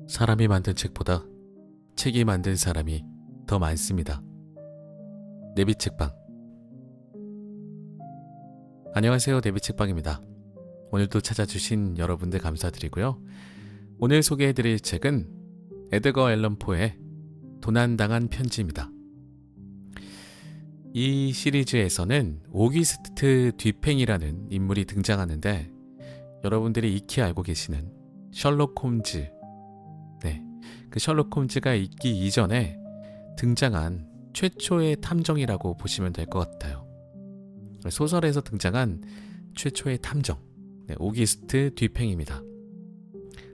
사람이 만든 책보다 책이 만든 사람이 더 많습니다. 내비책방. 안녕하세요. 내비책방입니다. 오늘도 찾아주신 여러분들 감사드리고요. 오늘 소개해드릴 책은 에드거 앨런 포의 도난당한 편지입니다. 이 시리즈에서는 오기스트 뒤팽이라는 인물이 등장하는데, 여러분들이 익히 알고 계시는 셜록 홈즈, 그 셜록 홈즈가 있기 이전에 등장한 최초의 탐정이라고 보시면 될 것 같아요. 소설에서 등장한 최초의 탐정, 오기스트 뒤팽입니다.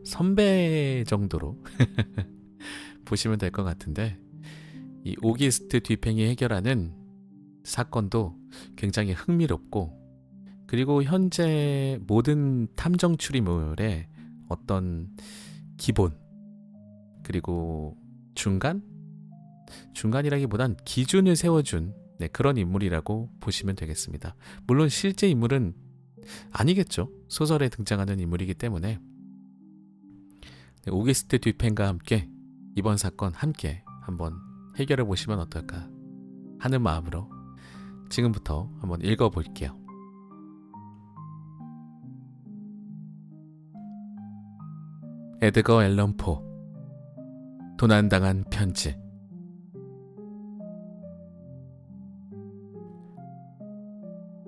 선배 정도로 보시면 될 것 같은데, 이 오기스트 뒤팽이 해결하는 사건도 굉장히 흥미롭고, 그리고 현재 모든 탐정 추리물의 어떤 기본, 그리고 중간이라기보단 기준을 세워준 그런 인물이라고 보시면 되겠습니다. 물론 실제 인물은 아니겠죠. 소설에 등장하는 인물이기 때문에. 오기스트 뒤팽과 함께 이번 사건 함께 한번 해결해 보시면 어떨까 하는 마음으로 지금부터 한번 읽어볼게요. 에드거 앨런 포, 도난당한 편지.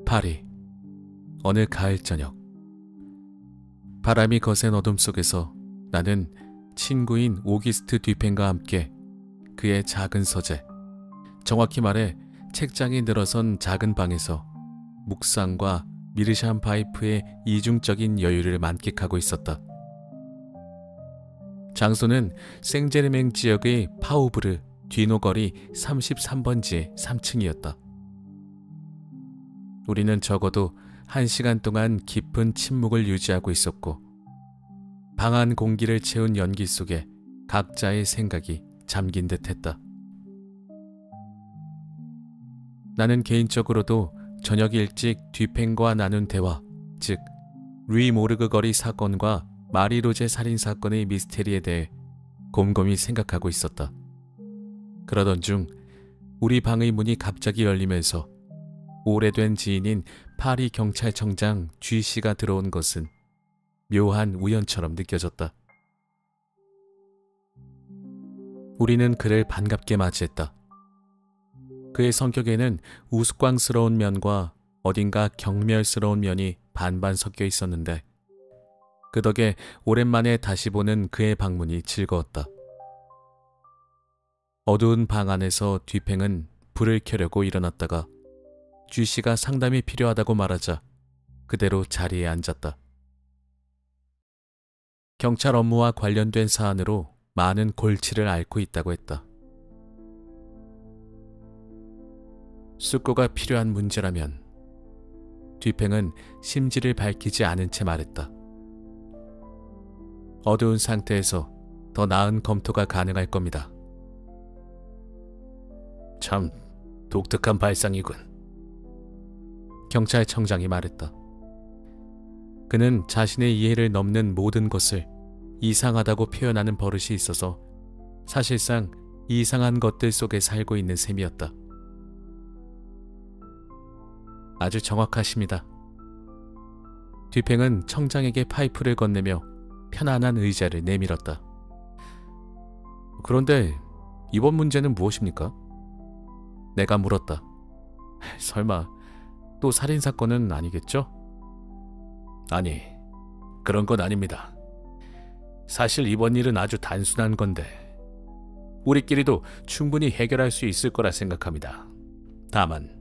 파리, 어느 가을 저녁. 바람이 거센 어둠 속에서 나는 친구인 오기스트 뒤팽과 함께 그의 작은 서재, 정확히 말해 책장이 늘어선 작은 방에서 묵상과 미르샴 파이프의 이중적인 여유를 만끽하고 있었다. 장소는 생제르맹 지역의 파우브르 뒤노거리 33번지 3층이었다. 우리는 적어도 1시간 동안 깊은 침묵을 유지하고 있었고, 방안 공기를 채운 연기 속에 각자의 생각이 잠긴 듯 했다. 나는 개인적으로도 저녁 일찍 뒤팽과 나눈 대화, 즉 루이 모르그 거리 사건과 마리 로제 살인 사건의 미스테리에 대해 곰곰이 생각하고 있었다. 그러던 중 우리 방의 문이 갑자기 열리면서 오래된 지인인 파리 경찰청장 G씨가 들어온 것은 묘한 우연처럼 느껴졌다. 우리는 그를 반갑게 맞이했다. 그의 성격에는 우스꽝스러운 면과 어딘가 경멸스러운 면이 반반 섞여 있었는데, 그 덕에 오랜만에 다시 보는 그의 방문이 즐거웠다. 어두운 방 안에서 뒤팽은 불을 켜려고 일어났다가 G씨가 상담이 필요하다고 말하자 그대로 자리에 앉았다. 경찰 업무와 관련된 사안으로 많은 골치를 앓고 있다고 했다. 숙고가 필요한 문제라면, 뒤팽은 심지를 밝히지 않은 채 말했다. 어두운 상태에서 더 나은 검토가 가능할 겁니다. 참 독특한 발상이군. 경찰청장이 말했다. 그는 자신의 이해를 넘는 모든 것을 이상하다고 표현하는 버릇이 있어서 사실상 이상한 것들 속에 살고 있는 셈이었다. 아주 정확하십니다. 뒤팽은 청장에게 파이프를 건네며 편안한 의자를 내밀었다. 그런데 이번 문제는 무엇입니까? 내가 물었다. 설마 또 살인사건은 아니겠죠? 아니, 그런 건 아닙니다. 사실 이번 일은 아주 단순한 건데 우리끼리도 충분히 해결할 수 있을 거라 생각합니다. 다만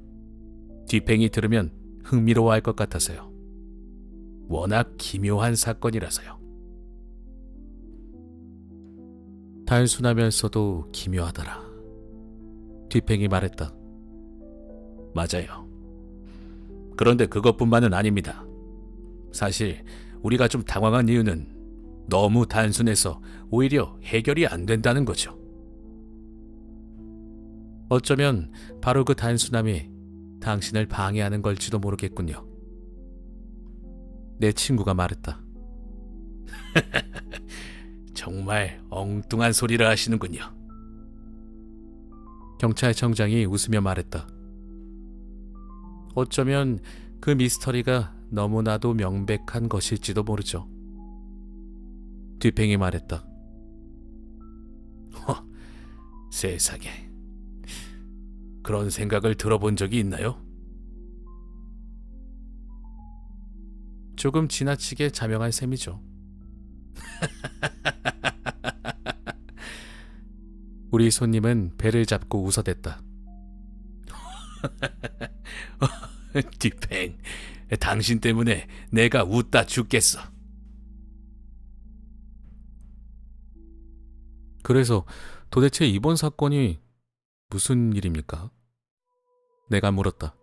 뒤팽이 들으면 흥미로워할 것 같아서요. 워낙 기묘한 사건이라서요. 단순하면서도 기묘하더라. 뒤팽이 말했다. 맞아요. 그런데 그것뿐만은 아닙니다. 사실 우리가 좀 당황한 이유는 너무 단순해서 오히려 해결이 안 된다는 거죠. 어쩌면 바로 그 단순함이 당신을 방해하는 걸지도 모르겠군요. 내 친구가 말했다. 정말 엉뚱한 소리를 하시는군요. 경찰청장이 웃으며 말했다. 어쩌면 그 미스터리가 너무나도 명백한 것일지도 모르죠. 뒤팽이 말했다. 세상에. 그런 생각을 들어본 적이 있나요? 조금 지나치게 자명한 셈이죠. 우리 손님은 배를 잡고 웃어댔다. 뒤팽, 당신 때문에 내가 웃다 죽겠어. 그래서 도대체 이번 사건이 무슨 일입니까? 내가 물었다.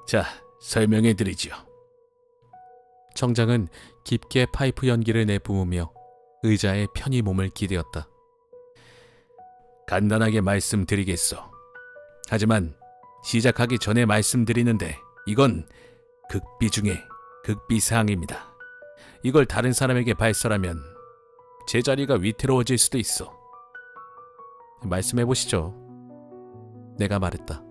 자, 설명해 드리죠. 청장은 깊게 파이프 연기를 내뿜으며 의자에 편히 몸을 기대었다. 간단하게 말씀드리겠소. 하지만 시작하기 전에 말씀드리는데 이건 극비 중에 극비사항입니다. 이걸 다른 사람에게 발설하면 제 자리가 위태로워질 수도 있어. 말씀해보시죠. 내가 말했다.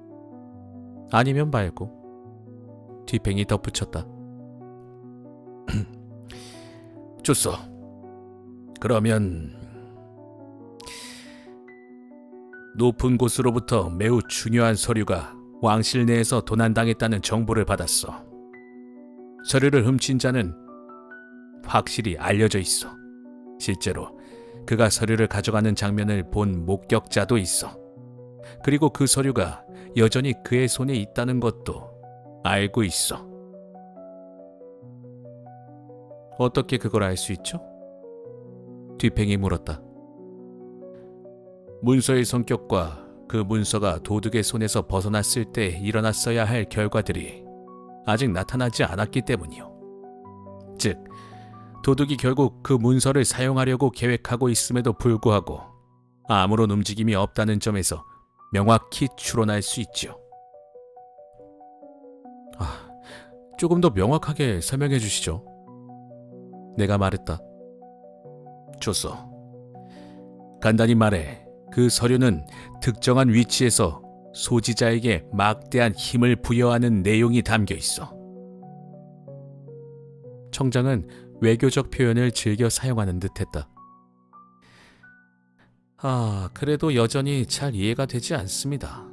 아니면 말고. 뒤팽이 덧붙였다. 좋소. 그러면 높은 곳으로부터 매우 중요한 서류가 왕실 내에서 도난당했다는 정보를 받았어. 서류를 훔친 자는 확실히 알려져 있어. 실제로 그가 서류를 가져가는 장면을 본 목격자도 있어. 그리고 그 서류가 여전히 그의 손에 있다는 것도 알고 있어. 어떻게 그걸 알 수 있죠? 뒤팽이 물었다. 문서의 성격과 그 문서가 도둑의 손에서 벗어났을 때 일어났어야 할 결과들이 아직 나타나지 않았기 때문이요. 즉, 도둑이 결국 그 문서를 사용하려고 계획하고 있음에도 불구하고 아무런 움직임이 없다는 점에서 명확히 추론할 수 있죠. 조금 더 명확하게 설명해 주시죠. 내가 말했다. 좋소. 간단히 말해 그 서류는 특정한 위치에서 소지자에게 막대한 힘을 부여하는 내용이 담겨 있어. 청장은 외교적 표현을 즐겨 사용하는 듯했다. 그래도 여전히 잘 이해가 되지 않습니다.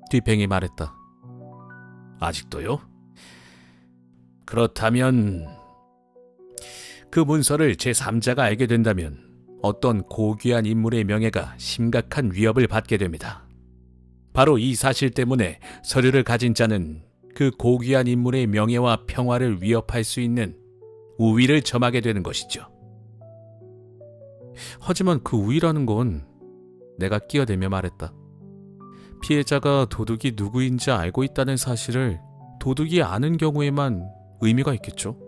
뒤팽이 말했다. 아직도요? 그렇다면 그 문서를 제3자가 알게 된다면 어떤 고귀한 인물의 명예가 심각한 위협을 받게 됩니다. 바로 이 사실 때문에 서류를 가진 자는 그 고귀한 인물의 명예와 평화를 위협할 수 있는 우위를 점하게 되는 것이죠. 하지만 그 우위라는 건 내가 끼어들며 말했다. 피해자가 도둑이 누구인지 알고 있다는 사실을 도둑이 아는 경우에만 의미가 있겠죠.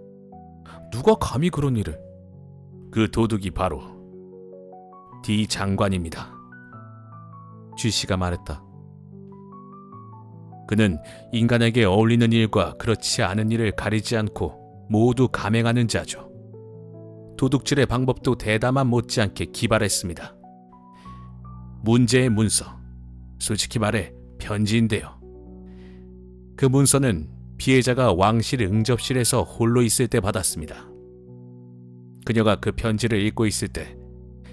누가 감히 그런 일을? 그 도둑이 바로 D 장관입니다. 쥐씨가 말했다. 그는 인간에게 어울리는 일과 그렇지 않은 일을 가리지 않고 모두 감행하는 자죠. 도둑질의 방법도 대담한 못지않게 기발했습니다. 문제의 문서, 솔직히 말해 편지인데요. 그 문서는 피해자가 왕실 응접실에서 홀로 있을 때 받았습니다. 그녀가 그 편지를 읽고 있을 때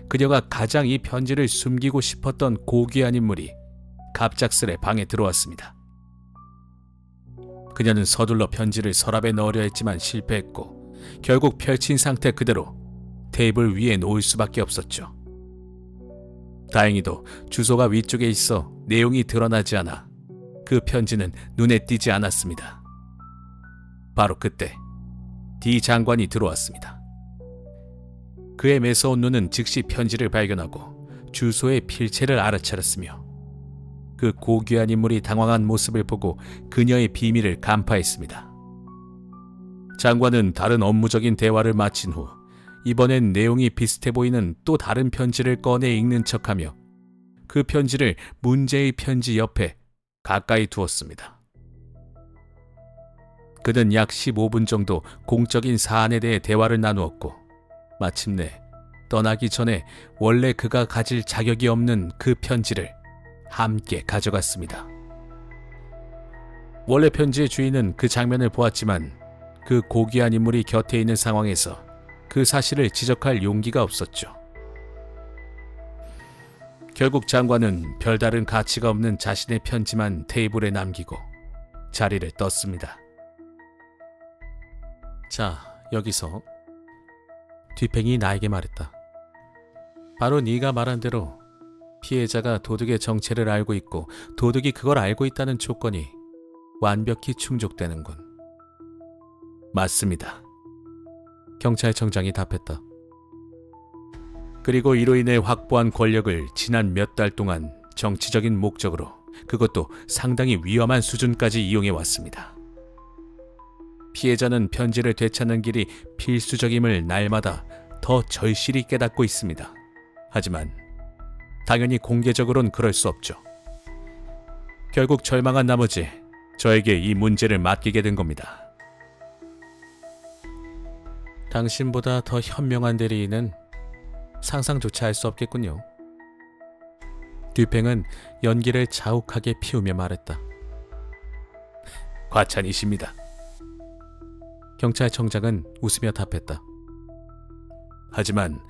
그녀가 가장 이 편지를 숨기고 싶었던 고귀한 인물이 갑작스레 방에 들어왔습니다. 그녀는 서둘러 편지를 서랍에 넣으려 했지만 실패했고 결국 펼친 상태 그대로 테이블 위에 놓을 수밖에 없었죠. 다행히도 주소가 위쪽에 있어 내용이 드러나지 않아 그 편지는 눈에 띄지 않았습니다. 바로 그때 D 장관이 들어왔습니다. 그의 매서운 눈은 즉시 편지를 발견하고 주소의 필체를 알아차렸으며 그 고귀한 인물이 당황한 모습을 보고 그녀의 비밀을 간파했습니다. 장관은 다른 업무적인 대화를 마친 후 이번엔 내용이 비슷해 보이는 또 다른 편지를 꺼내 읽는 척하며 그 편지를 문제의 편지 옆에 가까이 두었습니다. 그는 약 15분 정도 공적인 사안에 대해 대화를 나누었고 마침내 떠나기 전에 원래 그가 가질 자격이 없는 그 편지를 함께 가져갔습니다. 원래 편지의 주인은 그 장면을 보았지만 그 고귀한 인물이 곁에 있는 상황에서 그 사실을 지적할 용기가 없었죠. 결국 장관은 별다른 가치가 없는 자신의 편지만 테이블에 남기고 자리를 떴습니다. 자, 여기서 뒤팽이 나에게 말했다. 바로 네가 말한 대로 피해자가 도둑의 정체를 알고 있고 도둑이 그걸 알고 있다는 조건이 완벽히 충족되는군. 맞습니다. 경찰청장이 답했다. 그리고 이로 인해 확보한 권력을 지난 몇 달 동안 정치적인 목적으로, 그것도 상당히 위험한 수준까지 이용해 왔습니다. 피해자는 편지를 되찾는 길이 필수적임을 날마다 더 절실히 깨닫고 있습니다. 하지만 당연히 공개적으로는 그럴 수 없죠. 결국 절망한 나머지 저에게 이 문제를 맡기게 된 겁니다. 당신보다 더 현명한 대리인은 상상조차 할 수 없겠군요. 뒤팽은 연기를 자욱하게 피우며 말했다. 과찬이십니다. 경찰청장은 웃으며 답했다. 하지만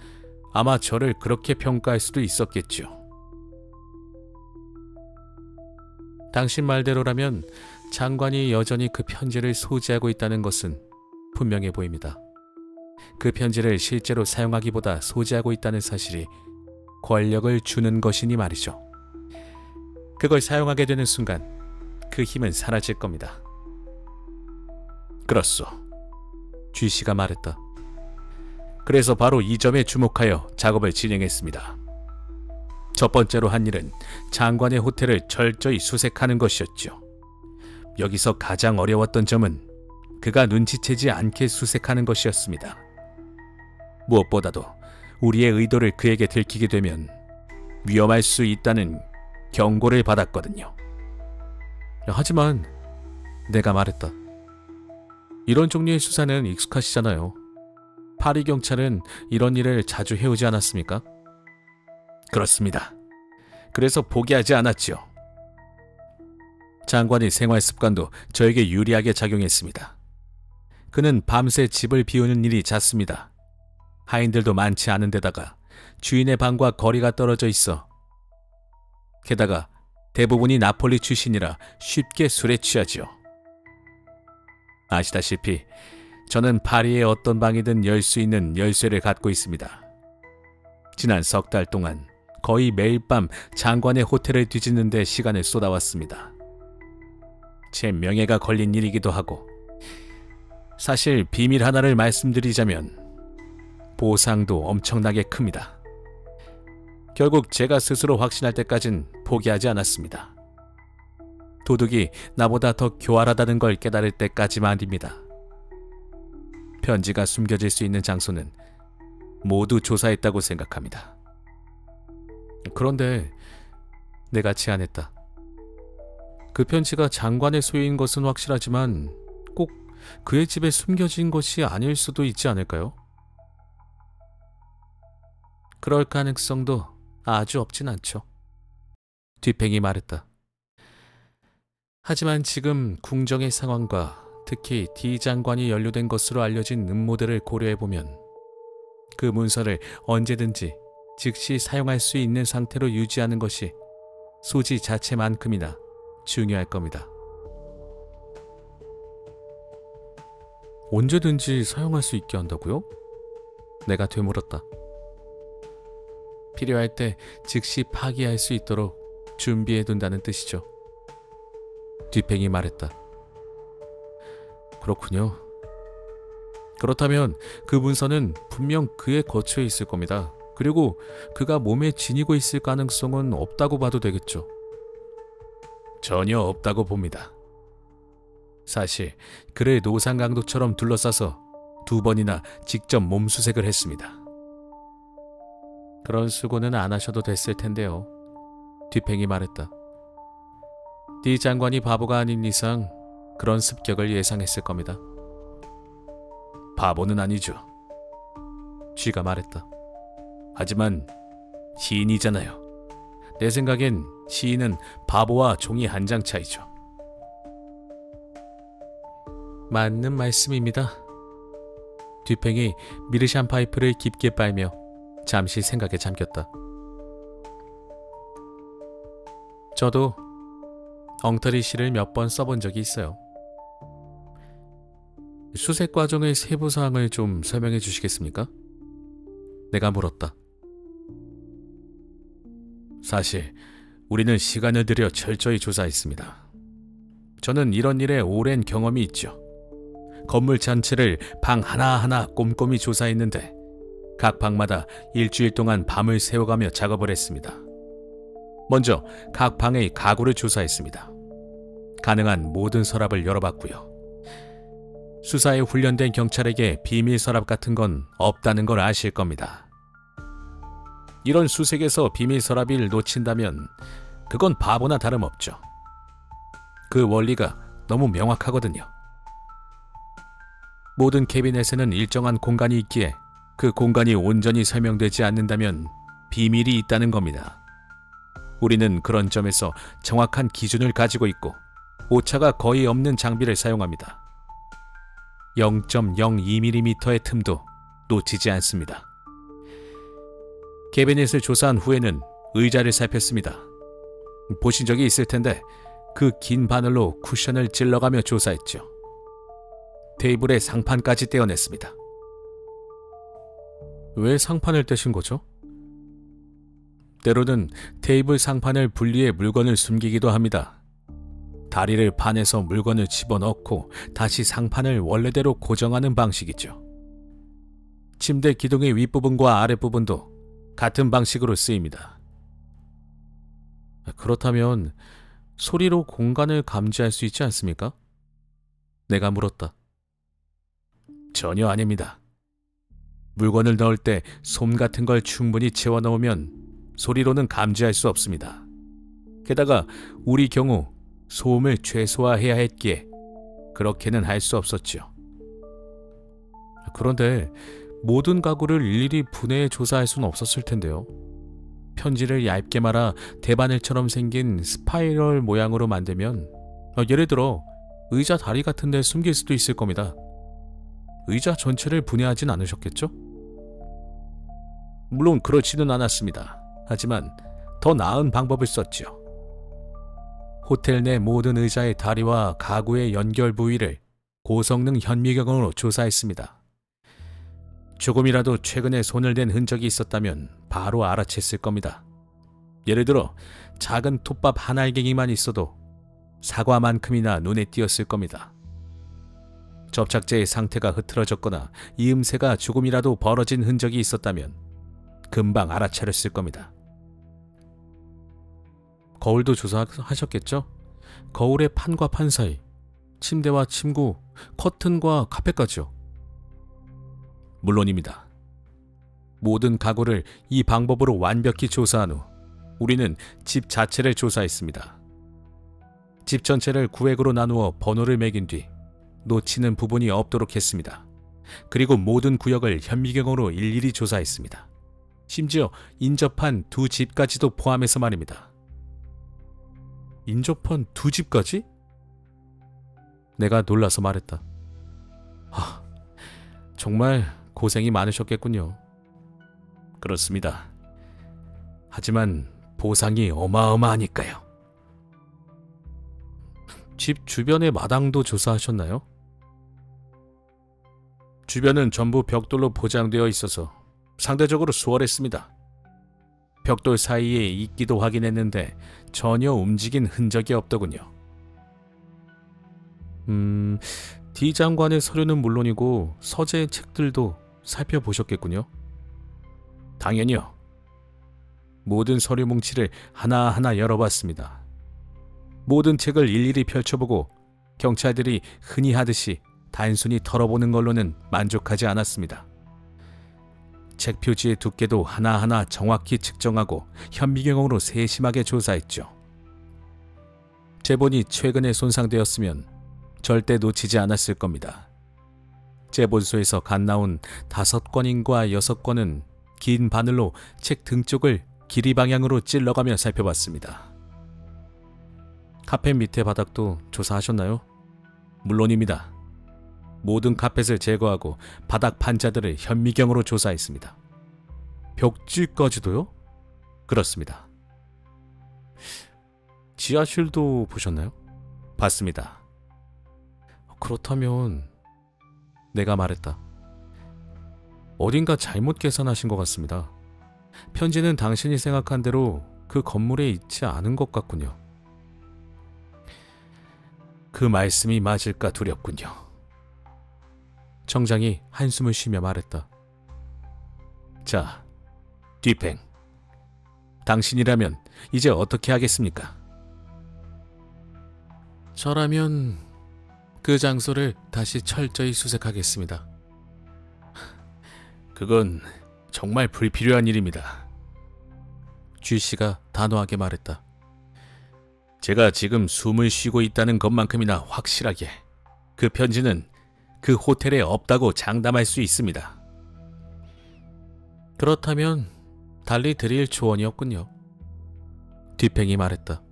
아마 저를 그렇게 평가할 수도 있었겠죠. 당신 말대로라면 장관이 여전히 그 편지를 소지하고 있다는 것은 분명해 보입니다. 그 편지를 실제로 사용하기보다 소지하고 있다는 사실이 권력을 주는 것이니 말이죠. 그걸 사용하게 되는 순간 그 힘은 사라질 겁니다. 그렇소. 쥐씨가 말했다. 그래서 바로 이 점에 주목하여 작업을 진행했습니다. 첫 번째로 한 일은 장관의 호텔을 철저히 수색하는 것이었죠. 여기서 가장 어려웠던 점은 그가 눈치채지 않게 수색하는 것이었습니다. 무엇보다도 우리의 의도를 그에게 들키게 되면 위험할 수 있다는 경고를 받았거든요. 하지만 내가 말했다. 이런 종류의 수사는 익숙하시잖아요. 파리 경찰은 이런 일을 자주 해오지 않았습니까? 그렇습니다. 그래서 포기하지 않았죠. 장관의 생활 습관도 저에게 유리하게 작용했습니다. 그는 밤새 집을 비우는 일이 잦습니다. 하인들도 많지 않은 데다가 주인의 방과 거리가 떨어져 있어. 게다가 대부분이 나폴리 출신이라 쉽게 술에 취하죠. 아시다시피 저는 파리의 어떤 방이든 열 수 있는 열쇠를 갖고 있습니다. 지난 석 달 동안 거의 매일 밤 장관의 호텔을 뒤짓는 데 시간을 쏟아왔습니다. 제 명예가 걸린 일이기도 하고, 사실 비밀 하나를 말씀드리자면 보상도 엄청나게 큽니다. 결국 제가 스스로 확신할 때까진 포기하지 않았습니다. 도둑이 나보다 더 교활하다는 걸 깨달을 때까지 말입니다. 편지가 숨겨질 수 있는 장소는 모두 조사했다고 생각합니다. 그런데 내가 제안했다. 그 편지가 장관의 소유인 것은 확실하지만 꼭 그의 집에 숨겨진 것이 아닐 수도 있지 않을까요? 그럴 가능성도 아주 없진 않죠. 뒤팽이 말했다. 하지만 지금 궁정의 상황과 특히 D 장관이 연루된 것으로 알려진 음모들을 고려해보면 그 문서를 언제든지 즉시 사용할 수 있는 상태로 유지하는 것이 소지 자체만큼이나 중요할 겁니다. 언제든지 사용할 수 있게 한다고요? 내가 되물었다. 필요할 때 즉시 파기할 수 있도록 준비해둔다는 뜻이죠. 뒤팽이 말했다. 그렇군요. 그렇다면 그 문서는 분명 그의 거처에 있을 겁니다. 그리고 그가 몸에 지니고 있을 가능성은 없다고 봐도 되겠죠. 전혀 없다고 봅니다. 사실 그를 노상강도처럼 둘러싸서 2번이나 직접 몸수색을 했습니다. 그런 수고는 안 하셔도 됐을 텐데요. 뒤팽이 말했다. D 장관이 바보가 아닌 이상 그런 습격을 예상했을 겁니다. 바보는 아니죠. 쥐가 말했다. 하지만 시인이잖아요. 내 생각엔 시인은 바보와 종이 한 장 차이죠. 맞는 말씀입니다. 듀팽이 미르샨 파이프를 깊게 빨며 잠시 생각에 잠겼다. 저도 엉터리 시를 몇 번 써본 적이 있어요. 수색 과정의 세부 사항을 좀 설명해 주시겠습니까? 내가 물었다. 사실 우리는 시간을 들여 철저히 조사했습니다. 저는 이런 일에 오랜 경험이 있죠. 건물 전체를 방 하나하나 꼼꼼히 조사했는데 각 방마다 일주일 동안 밤을 새워가며 작업을 했습니다. 먼저 각 방의 가구를 조사했습니다. 가능한 모든 서랍을 열어봤고요. 수사에 훈련된 경찰에게 비밀 서랍 같은 건 없다는 걸 아실 겁니다. 이런 수색에서 비밀 서랍을 놓친다면 그건 바보나 다름없죠. 그 원리가 너무 명확하거든요. 모든 캐비넷에는 일정한 공간이 있기에 그 공간이 온전히 설명되지 않는다면 비밀이 있다는 겁니다. 우리는 그런 점에서 정확한 기준을 가지고 있고 오차가 거의 없는 장비를 사용합니다. 0.02mm의 틈도 놓치지 않습니다. 캐비넷을 조사한 후에는 의자를 살폈습니다. 보신 적이 있을 텐데 그 긴 바늘로 쿠션을 찔러가며 조사했죠. 테이블에 상판까지 떼어냈습니다. 왜 상판을 떼신 거죠? 때로는 테이블 상판을 분리해 물건을 숨기기도 합니다. 다리를 파내서 물건을 집어넣고 다시 상판을 원래대로 고정하는 방식이죠. 침대 기둥의 윗부분과 아랫부분도 같은 방식으로 쓰입니다. 그렇다면 소리로 공간을 감지할 수 있지 않습니까? 내가 물었다. 전혀 아닙니다. 물건을 넣을 때 솜 같은 걸 충분히 채워 넣으면 소리로는 감지할 수 없습니다. 게다가 우리 경우 소음을 최소화해야 했기에 그렇게는 할 수 없었죠. 그런데 모든 가구를 일일이 분해해 조사할 수는 없었을 텐데요. 편지를 얇게 말아 대바늘처럼 생긴 스파이럴 모양으로 만들면 예를 들어 의자 다리 같은 데 숨길 수도 있을 겁니다. 의자 전체를 분해하진 않으셨겠죠? 물론 그렇지는 않았습니다. 하지만 더 나은 방법을 썼죠. 호텔 내 모든 의자의 다리와 가구의 연결 부위를 고성능 현미경으로 조사했습니다. 조금이라도 최근에 손을 댄 흔적이 있었다면 바로 알아챘을 겁니다. 예를 들어 작은 톱밥 한 알갱이만 있어도 사과만큼이나 눈에 띄었을 겁니다. 접착제의 상태가 흐트러졌거나 이음새가 조금이라도 벌어진 흔적이 있었다면 금방 알아차렸을 겁니다. 거울도 조사하셨겠죠? 거울의 판과 판 사이, 침대와 침구, 커튼과 카펫까지요. 물론입니다. 모든 가구를 이 방법으로 완벽히 조사한 후 우리는 집 자체를 조사했습니다. 집 전체를 구획으로 나누어 번호를 매긴 뒤 놓치는 부분이 없도록 했습니다. 그리고 모든 구역을 현미경으로 일일이 조사했습니다. 심지어 인접한 두 집까지도 포함해서 말입니다. 인접한 두 집까지? 내가 놀라서 말했다. 정말 고생이 많으셨겠군요. 그렇습니다. 하지만 보상이 어마어마하니까요. 집 주변의 마당도 조사하셨나요? 주변은 전부 벽돌로 포장되어 있어서 상대적으로 수월했습니다. 벽돌 사이에 있기도 확인했는데 전혀 움직인 흔적이 없더군요. D 장관의 서류는 물론이고 서재의 책들도 살펴보셨겠군요. 당연히요. 모든 서류 뭉치를 하나하나 열어봤습니다. 모든 책을 일일이 펼쳐보고 경찰들이 흔히 하듯이 단순히 털어보는 걸로는 만족하지 않았습니다. 책 표지의 두께도 하나하나 정확히 측정하고 현미경으로 세심하게 조사했죠. 제본이 최근에 손상되었으면 절대 놓치지 않았을 겁니다. 제본소에서 갓 나온 5권인과 6권은 긴 바늘로 책 등 쪽을 길이 방향으로 찔러가며 살펴봤습니다. 카펫 밑에 바닥도 조사하셨나요? 물론입니다. 모든 카펫을 제거하고 바닥 판자들을 현미경으로 조사했습니다. 벽지까지도요? 그렇습니다. 지하실도 보셨나요? 봤습니다. 그렇다면 내가 말했다. 어딘가 잘못 계산하신 것 같습니다. 편지는 당신이 생각한 대로 그 건물에 있지 않은 것 같군요. 그 말씀이 맞을까 두렵군요. 청장이 한숨을 쉬며 말했다. 자, 뒤팽. 당신이라면 이제 어떻게 하겠습니까? 저라면 그 장소를 다시 철저히 수색하겠습니다. 그건 정말 불필요한 일입니다. 쥐씨가 단호하게 말했다. 제가 지금 숨을 쉬고 있다는 것만큼이나 확실하게 그 편지는 그 호텔에 없다고 장담할 수 있습니다. 그렇다면 달리 드릴 조언이었군요. 뒤팽이 말했다.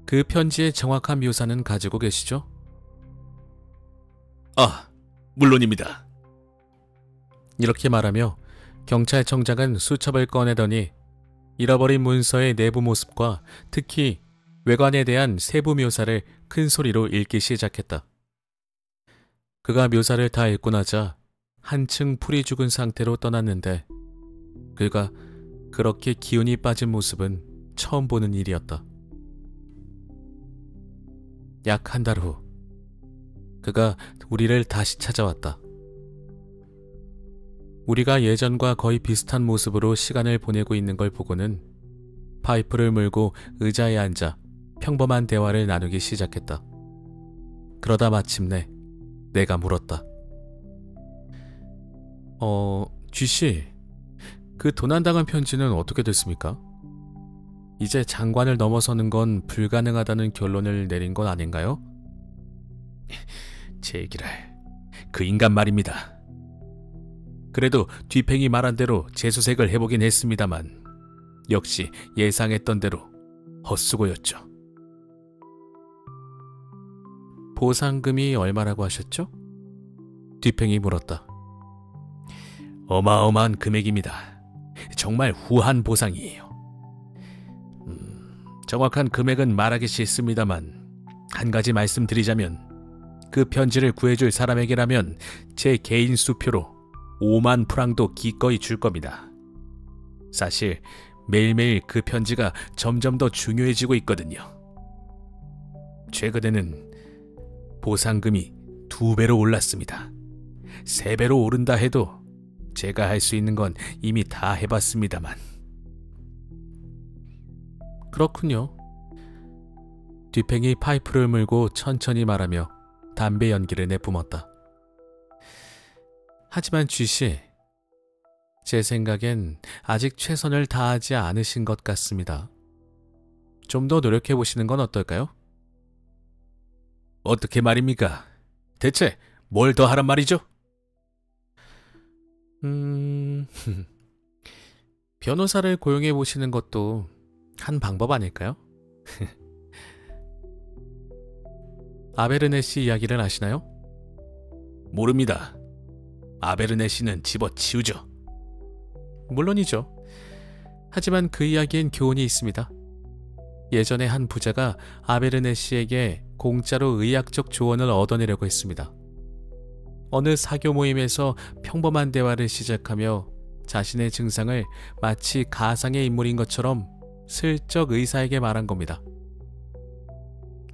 그 편지의 정확한 묘사는 가지고 계시죠? 아, 물론입니다. 이렇게 말하며 경찰청장은 수첩을 꺼내더니 잃어버린 문서의 내부 모습과 특히 외관에 대한 세부 묘사를 큰 소리로 읽기 시작했다. 그가 묘사를 다 읽고 나자 한층 풀이 죽은 상태로 떠났는데 그가 그렇게 기운이 빠진 모습은 처음 보는 일이었다. 약 한 달 후 그가 우리를 다시 찾아왔다. 우리가 예전과 거의 비슷한 모습으로 시간을 보내고 있는 걸 보고는 파이프를 물고 의자에 앉아 평범한 대화를 나누기 시작했다. 그러다 마침내 내가 물었다. 쥐씨, 그 도난당한 편지는 어떻게 됐습니까? 이제 장관을 넘어서는 건 불가능하다는 결론을 내린 건 아닌가요? 제 얘기를, 그 인간 말입니다. 그래도 뒤팽이 말한 대로 재수색을 해보긴 했습니다만 역시 예상했던 대로 헛수고였죠. 보상금이 얼마라고 하셨죠? 뒤팽이 물었다. 어마어마한 금액입니다. 정말 후한 보상이에요. 정확한 금액은 말하기 싫습니다만 한 가지 말씀드리자면 그 편지를 구해줄 사람에게라면 제 개인 수표로 5만 프랑도 기꺼이 줄 겁니다. 사실 매일매일 그 편지가 점점 더 중요해지고 있거든요. 최근에는 보상금이 2배로 올랐습니다. 3배로 오른다 해도 제가 할 수 있는 건 이미 다 해봤습니다만. 그렇군요. 뒤팽이 파이프를 물고 천천히 말하며 담배 연기를 내뿜었다. 하지만 쥐씨, 제 생각엔 아직 최선을 다하지 않으신 것 같습니다. 좀 더 노력해보시는 건 어떨까요? 어떻게 말입니까? 대체 뭘 더 하란 말이죠? 변호사를 고용해보시는 것도 한 방법 아닐까요? 아베르네시 이야기를 아시나요? 모릅니다. 아베르네시는 집어치우죠. 물론이죠. 하지만 그 이야기엔 교훈이 있습니다. 예전에 한 부자가 아베르네시에게 공짜로 의학적 조언을 얻어내려고 했습니다. 어느 사교 모임에서 평범한 대화를 시작하며 자신의 증상을 마치 가상의 인물인 것처럼 슬쩍 의사에게 말한 겁니다.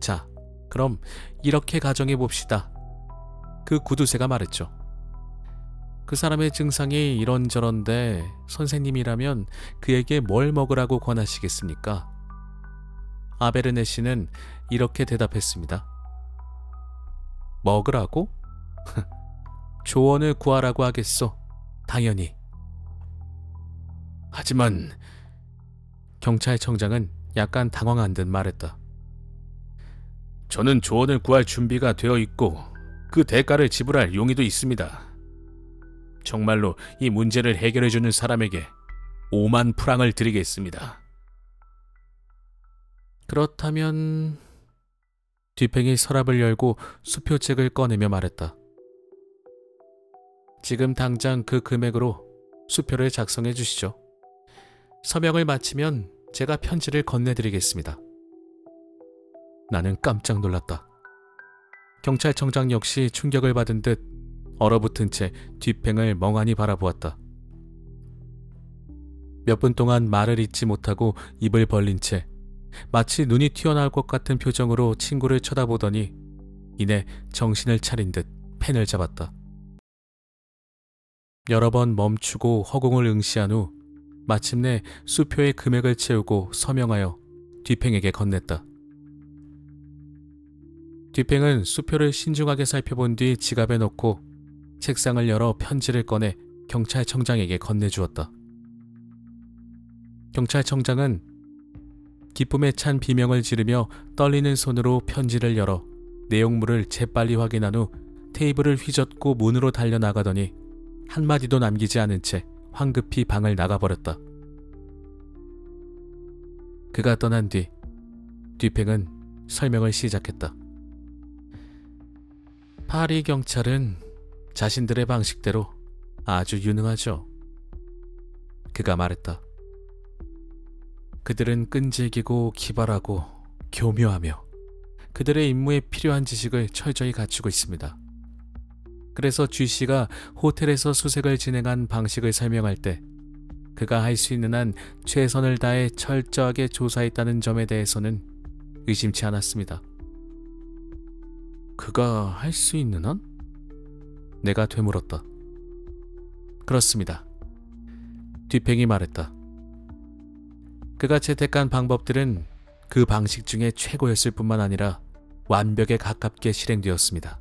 자, 그럼 이렇게 가정해 봅시다. 그 구두쇠가 말했죠. 그 사람의 증상이 이런저런데 선생님이라면 그에게 뭘 먹으라고 권하시겠습니까? 아베르네시는 이렇게 대답했습니다. 먹으라고? 조언을 구하라고 하겠소. 당연히. 하지만 경찰청장은 약간 당황한 듯 말했다. 저는 조언을 구할 준비가 되어 있고 그 대가를 지불할 용의도 있습니다. 정말로 이 문제를 해결해주는 사람에게 5만 프랑을 드리겠습니다. 그렇다면... 뒤팽이 서랍을 열고 수표책을 꺼내며 말했다. 지금 당장 그 금액으로 수표를 작성해 주시죠. 서명을 마치면 제가 편지를 건네드리겠습니다. 나는 깜짝 놀랐다. 경찰청장 역시 충격을 받은 듯 얼어붙은 채 뒤팽을 멍하니 바라보았다. 몇 분 동안 말을 잇지 못하고 입을 벌린 채 마치 눈이 튀어나올 것 같은 표정으로 친구를 쳐다보더니 이내 정신을 차린 듯 펜을 잡았다. 여러 번 멈추고 허공을 응시한 후 마침내 수표의 금액을 채우고 서명하여 뒤팽에게 건넸다. 뒤팽은 수표를 신중하게 살펴본 뒤 지갑에 넣고 책상을 열어 편지를 꺼내 경찰청장에게 건네주었다. 경찰청장은 기쁨에 찬 비명을 지르며 떨리는 손으로 편지를 열어 내용물을 재빨리 확인한 후 테이블을 휘젓고 문으로 달려나가더니 한마디도 남기지 않은 채 황급히 방을 나가버렸다. 그가 떠난 뒤 뒤팽은 설명을 시작했다. 파리 경찰은 자신들의 방식대로 아주 유능하죠. 그가 말했다. 그들은 끈질기고 기발하고 교묘하며 그들의 임무에 필요한 지식을 철저히 갖추고 있습니다. 그래서 쥐씨가 호텔에서 수색을 진행한 방식을 설명할 때 그가 할 수 있는 한 최선을 다해 철저하게 조사했다는 점에 대해서는 의심치 않았습니다. 그가 할 수 있는 한? 내가 되물었다. 그렇습니다. 뒤팽이 말했다. 그가 채택한 방법들은 그 방식 중에 최고였을 뿐만 아니라 완벽에 가깝게 실행되었습니다.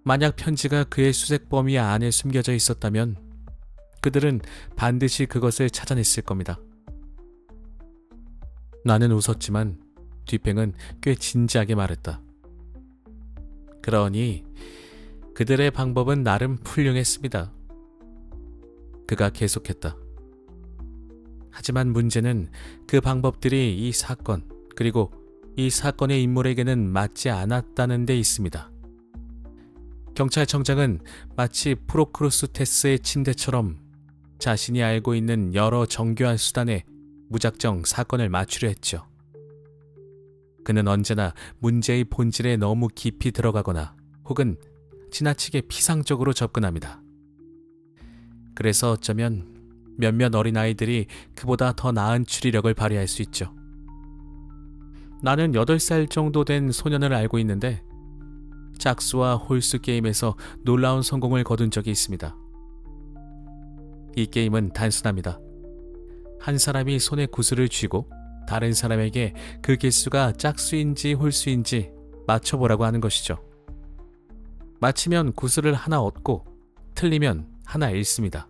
만약 편지가 그의 수색 범위 안에 숨겨져 있었다면 그들은 반드시 그것을 찾아냈을 겁니다. 나는 웃었지만 뒤팽은 꽤 진지하게 말했다. 그러니 그들의 방법은 나름 훌륭했습니다. 그가 계속했다. 하지만 문제는 그 방법들이 이 사건 그리고 이 사건의 인물에게는 맞지 않았다는 데 있습니다. 경찰청장은 마치 프로크루스테스의 침대처럼 자신이 알고 있는 여러 정교한 수단에 무작정 사건을 맞추려 했죠. 그는 언제나 문제의 본질에 너무 깊이 들어가거나 혹은 지나치게 피상적으로 접근합니다. 그래서 어쩌면 몇몇 어린아이들이 그보다 더 나은 추리력을 발휘할 수 있죠. 나는 8살 정도 된 소년을 알고 있는데 짝수와 홀수 게임에서 놀라운 성공을 거둔 적이 있습니다. 이 게임은 단순합니다. 한 사람이 손에 구슬을 쥐고 다른 사람에게 그 개수가 짝수인지 홀수인지 맞춰보라고 하는 것이죠. 맞히면 구슬을 하나 얻고 틀리면 하나 잃습니다.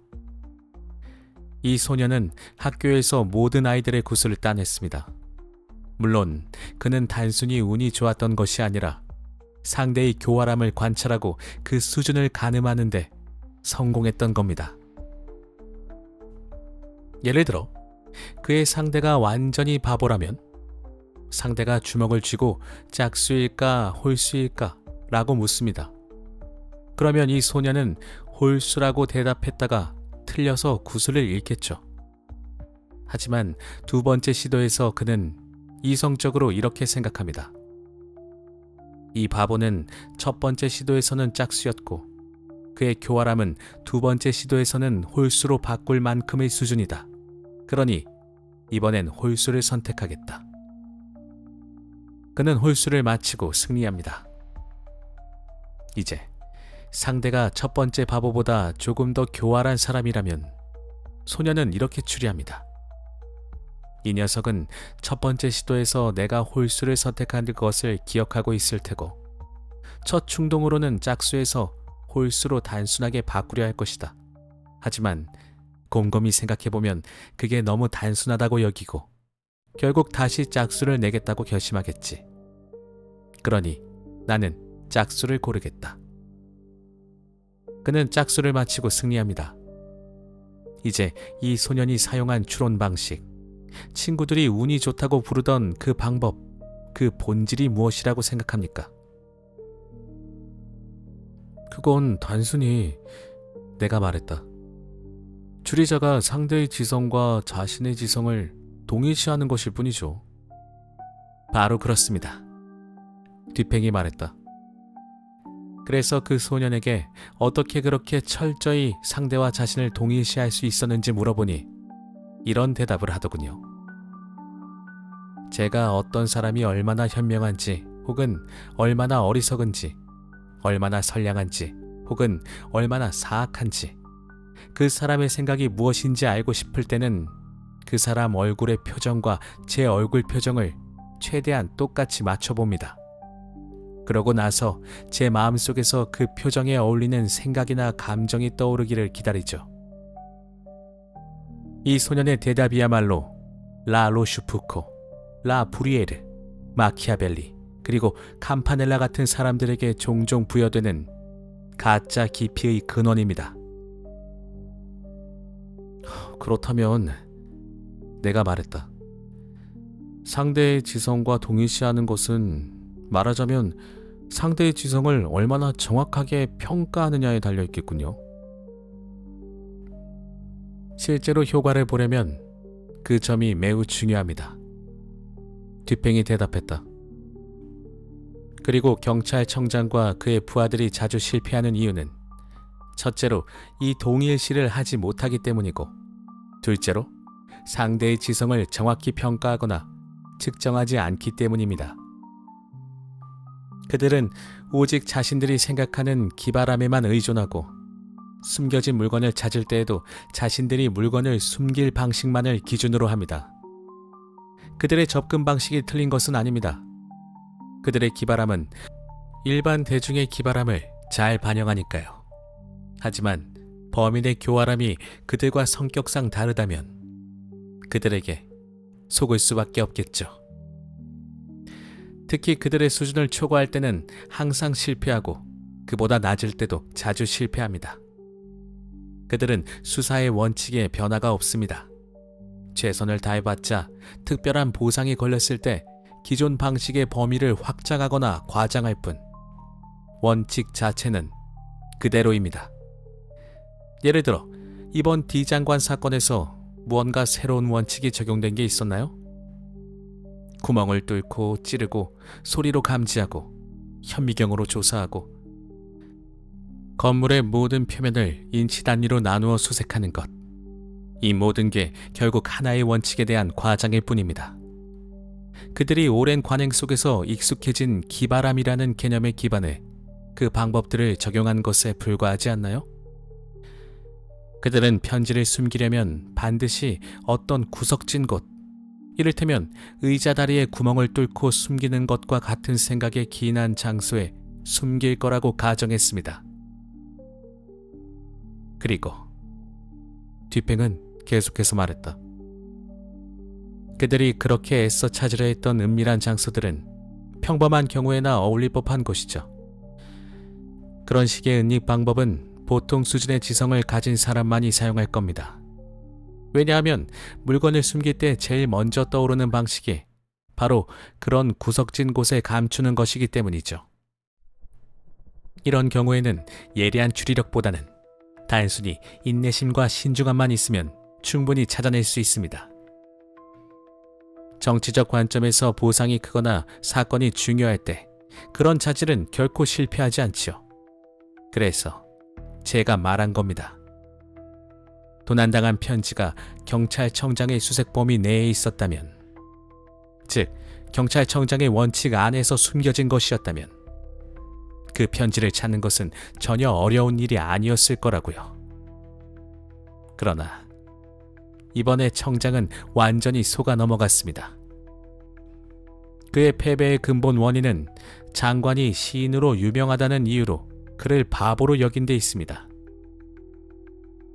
이 소년은 학교에서 모든 아이들의 구슬을 따냈습니다. 물론 그는 단순히 운이 좋았던 것이 아니라 상대의 교활함을 관찰하고 그 수준을 가늠하는데 성공했던 겁니다. 예를 들어 그의 상대가 완전히 바보라면 상대가 주먹을 쥐고 짝수일까 홀수일까 라고 묻습니다. 그러면 이 소년은 홀수라고 대답했다가 틀려서 구슬을 잃겠죠. 하지만 두 번째 시도에서 그는 이성적으로 이렇게 생각합니다. 이 바보는 첫 번째 시도에서는 짝수였고 그의 교활함은 두 번째 시도에서는 홀수로 바꿀 만큼의 수준이다. 그러니 이번엔 홀수를 선택하겠다. 그는 홀수를 마치고 승리합니다. 이제 상대가 첫 번째 바보보다 조금 더 교활한 사람이라면 소년은 이렇게 추리합니다. 이 녀석은 첫 번째 시도에서 내가 홀수를 선택한 것을 기억하고 있을 테고 첫 충동으로는 짝수에서 홀수로 단순하게 바꾸려 할 것이다. 하지만 곰곰이 생각해보면 그게 너무 단순하다고 여기고 결국 다시 짝수를 내겠다고 결심하겠지. 그러니 나는 짝수를 고르겠다. 그는 짝수를 마치고 승리합니다. 이제 이 소년이 사용한 추론 방식, 친구들이 운이 좋다고 부르던 그 방법, 그 본질이 무엇이라고 생각합니까? 그건 단순히 내가 말했다. 추리자가 상대의 지성과 자신의 지성을 동일시하는 것일 뿐이죠. 바로 그렇습니다. 뒷팽이 말했다. 그래서 그 소년에게 어떻게 그렇게 철저히 상대와 자신을 동일시할 수 있었는지 물어보니 이런 대답을 하더군요. 제가 어떤 사람이 얼마나 현명한지 혹은 얼마나 어리석은지, 얼마나 선량한지 혹은 얼마나 사악한지, 그 사람의 생각이 무엇인지 알고 싶을 때는 그 사람 얼굴의 표정과 제 얼굴 표정을 최대한 똑같이 맞춰봅니다. 그러고 나서 제 마음속에서 그 표정에 어울리는 생각이나 감정이 떠오르기를 기다리죠. 이 소년의 대답이야말로 라 로슈푸코, 라 브리에르, 마키아벨리, 그리고 campanella 같은 사람들에게 종종 부여되는 가짜 깊이의 근원입니다. 그렇다면 내가 말했다. 상대의 지성과 동일시하는 것은 말하자면 상대의 지성을 얼마나 정확하게 평가하느냐에 달려있겠군요. 실제로 효과를 보려면 그 점이 매우 중요합니다. 뒷팽이 대답했다. 그리고 경찰청장과 그의 부하들이 자주 실패하는 이유는 첫째로 이 동일시를 하지 못하기 때문이고, 둘째로 상대의 지성을 정확히 평가하거나 측정하지 않기 때문입니다. 그들은 오직 자신들이 생각하는 기바람에만 의존하고 숨겨진 물건을 찾을 때에도 자신들이 물건을 숨길 방식만을 기준으로 합니다. 그들의 접근 방식이 틀린 것은 아닙니다. 그들의 기바람은 일반 대중의 기바람을 잘 반영하니까요. 하지만 범인의 교활함이 그들과 성격상 다르다면 그들에게 속을 수밖에 없겠죠. 특히 그들의 수준을 초과할 때는 항상 실패하고 그보다 낮을 때도 자주 실패합니다. 그들은 수사의 원칙에 변화가 없습니다. 최선을 다해봤자 특별한 보상이 걸렸을 때 기존 방식의 범위를 확장하거나 과장할 뿐 원칙 자체는 그대로입니다. 예를 들어 이번 D 장관 사건에서 무언가 새로운 원칙이 적용된 게 있었나요? 구멍을 뚫고 찌르고 소리로 감지하고 현미경으로 조사하고 건물의 모든 표면을 인치 단위로 나누어 수색하는 것. 이 모든 게 결국 하나의 원칙에 대한 과장일 뿐입니다. 그들이 오랜 관행 속에서 익숙해진 기바람이라는 개념에 기반해 그 방법들을 적용한 것에 불과하지 않나요? 그들은 편지를 숨기려면 반드시 어떤 구석진 곳, 이를테면 의자 다리에 구멍을 뚫고 숨기는 것과 같은 생각에 기인한 장소에 숨길 거라고 가정했습니다. 그리고 뒷팽은 계속해서 말했다. 그들이 그렇게 애써 찾으려 했던 은밀한 장소들은 평범한 경우에나 어울릴 법한 곳이죠. 그런 식의 은닉 방법은 보통 수준의 지성을 가진 사람만이 사용할 겁니다. 왜냐하면 물건을 숨길 때 제일 먼저 떠오르는 방식이 바로 그런 구석진 곳에 감추는 것이기 때문이죠. 이런 경우에는 예리한 추리력보다는 단순히 인내심과 신중함만 있으면 충분히 찾아낼 수 있습니다. 정치적 관점에서 보상이 크거나 사건이 중요할 때 그런 자질은 결코 실패하지 않지요. 그래서 제가 말한 겁니다. 도난당한 편지가 경찰청장의 수색 범위 내에 있었다면, 즉 경찰청장의 원칙 안에서 숨겨진 것이었다면 그 편지를 찾는 것은 전혀 어려운 일이 아니었을 거라고요. 그러나 이번에 청장은 완전히 속아 넘어갔습니다. 그의 패배의 근본 원인은 장관이 시인으로 유명하다는 이유로 그를 바보로 여긴 데 있습니다.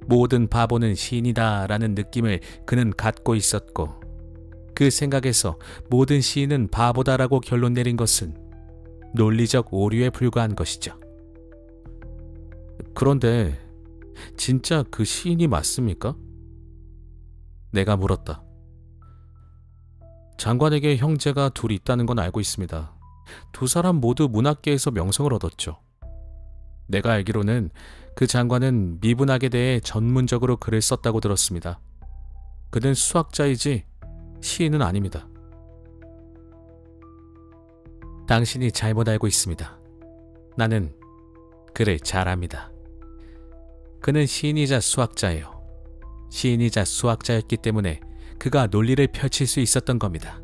모든 바보는 시인이다 라는 느낌을 그는 갖고 있었고, 그 생각에서 모든 시인은 바보다라고 결론 내린 것은 논리적 오류에 불과한 것이죠. 그런데 진짜 그 시인이 맞습니까? 내가 물었다. 장관에게 형제가 둘 있다는 건 알고 있습니다. 두 사람 모두 문학계에서 명성을 얻었죠. 내가 알기로는 그 장관은 미분학에 대해 전문적으로 글을 썼다고 들었습니다. 그는 수학자이지 시인은 아닙니다. 당신이 잘못 알고 있습니다. 나는 글을 잘합니다. 그는 시인이자 수학자예요. 시인이자 수학자였기 때문에 그가 논리를 펼칠 수 있었던 겁니다.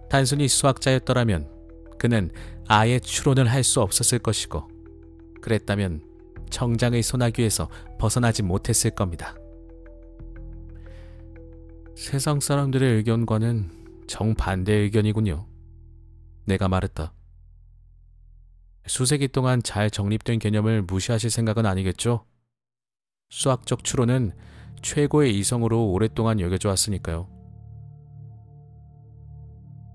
단순히 수학자였더라면 그는 아예 추론을 할 수 없었을 것이고, 그랬다면 청장의 소나귀에서 벗어나지 못했을 겁니다. 세상 사람들의 의견과는 정반대의 의견이군요. 내가 말했다. 수세기 동안 잘 정립된 개념을 무시하실 생각은 아니겠죠? 수학적 추론은 최고의 이성으로 오랫동안 여겨져 왔으니까요.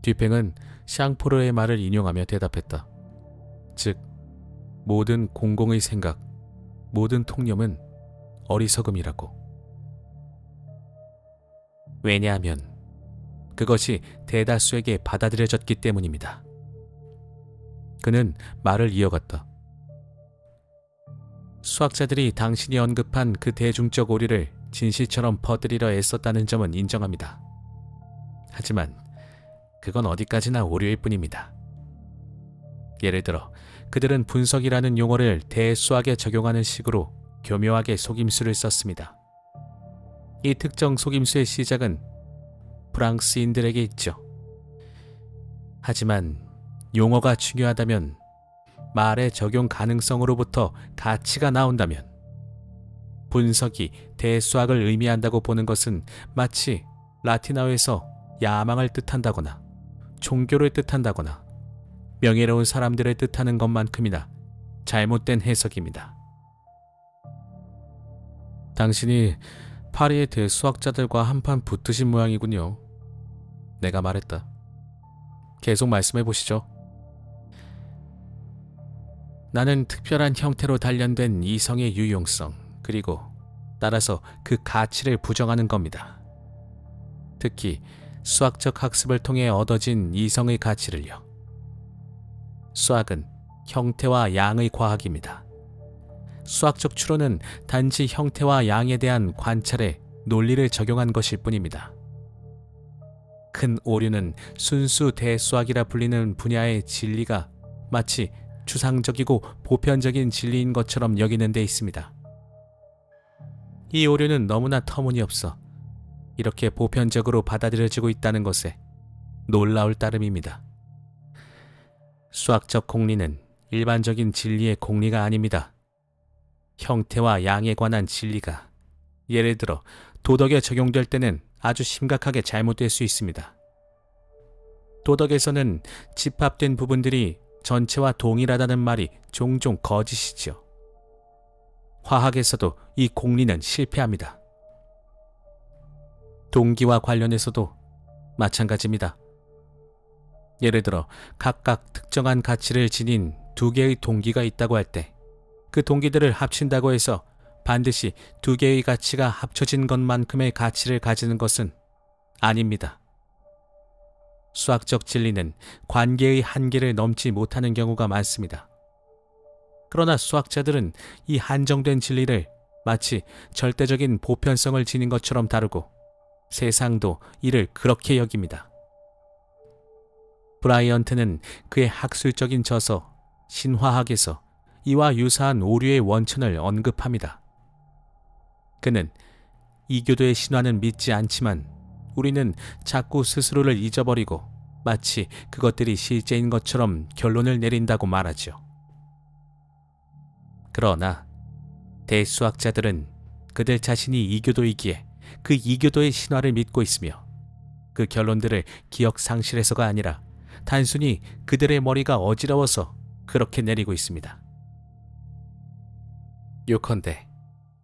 뒤팽은 샹포르의 말을 인용하며 대답했다. 즉, 모든 공공의 생각, 모든 통념은 어리석음이라고. 왜냐하면 그것이 대다수에게 받아들여졌기 때문입니다. 그는 말을 이어갔다. 수학자들이 당신이 언급한 그 대중적 오류를 진실처럼 퍼뜨리려 애썼다는 점은 인정합니다. 하지만 그건 어디까지나 오류일 뿐입니다. 예를 들어 그들은 분석이라는 용어를 대수학에 적용하는 식으로 교묘하게 속임수를 썼습니다. 이 특정 속임수의 시작은 프랑스인들에게 있죠. 하지만 용어가 중요하다면, 말의 적용 가능성으로부터 가치가 나온다면, 분석이 대수학을 의미한다고 보는 것은 마치 라틴어에서 야망을 뜻한다거나 종교를 뜻한다거나 명예로운 사람들을 뜻하는 것만큼이나 잘못된 해석입니다. 당신이 파리의 대수학자들과 한판 붙으신 모양이군요. 내가 말했다. 계속 말씀해 보시죠. 나는 특별한 형태로 단련된 이성의 유용성, 그리고 따라서 그 가치를 부정하는 겁니다. 특히 수학적 학습을 통해 얻어진 이성의 가치를요. 수학은 형태와 양의 과학입니다. 수학적 추론은 단지 형태와 양에 대한 관찰에 논리를 적용한 것일 뿐입니다. 큰 오류는 순수 대수학이라 불리는 분야의 진리가 마치 추상적이고 보편적인 진리인 것처럼 여기는 데 있습니다. 이 오류는 너무나 터무니없어 이렇게 보편적으로 받아들여지고 있다는 것에 놀라울 따름입니다. 수학적 공리는 일반적인 진리의 공리가 아닙니다. 형태와 양에 관한 진리가 예를 들어 도덕에 적용될 때는 아주 심각하게 잘못될 수 있습니다. 도덕에서는 집합된 부분들이 전체와 동일하다는 말이 종종 거짓이지요. 화학에서도 이 공리는 실패합니다. 동기와 관련해서도 마찬가지입니다. 예를 들어 각각 특정한 가치를 지닌 두 개의 동기가 있다고 할 때 그 동기들을 합친다고 해서 반드시 두 개의 가치가 합쳐진 것만큼의 가치를 가지는 것은 아닙니다. 수학적 진리는 관계의 한계를 넘지 못하는 경우가 많습니다. 그러나 수학자들은 이 한정된 진리를 마치 절대적인 보편성을 지닌 것처럼 다루고 세상도 이를 그렇게 여깁니다. 브라이언트는 그의 학술적인 저서 신화학에서 이와 유사한 오류의 원천을 언급합니다. 그는 이교도의 신화는 믿지 않지만 우리는 자꾸 스스로를 잊어버리고 마치 그것들이 실제인 것처럼 결론을 내린다고 말하죠. 그러나 대수학자들은 그들 자신이 이교도이기에 그 이교도의 신화를 믿고 있으며 그 결론들을 기억 상실해서가 아니라 단순히 그들의 머리가 어지러워서 그렇게 내리고 있습니다. 요컨대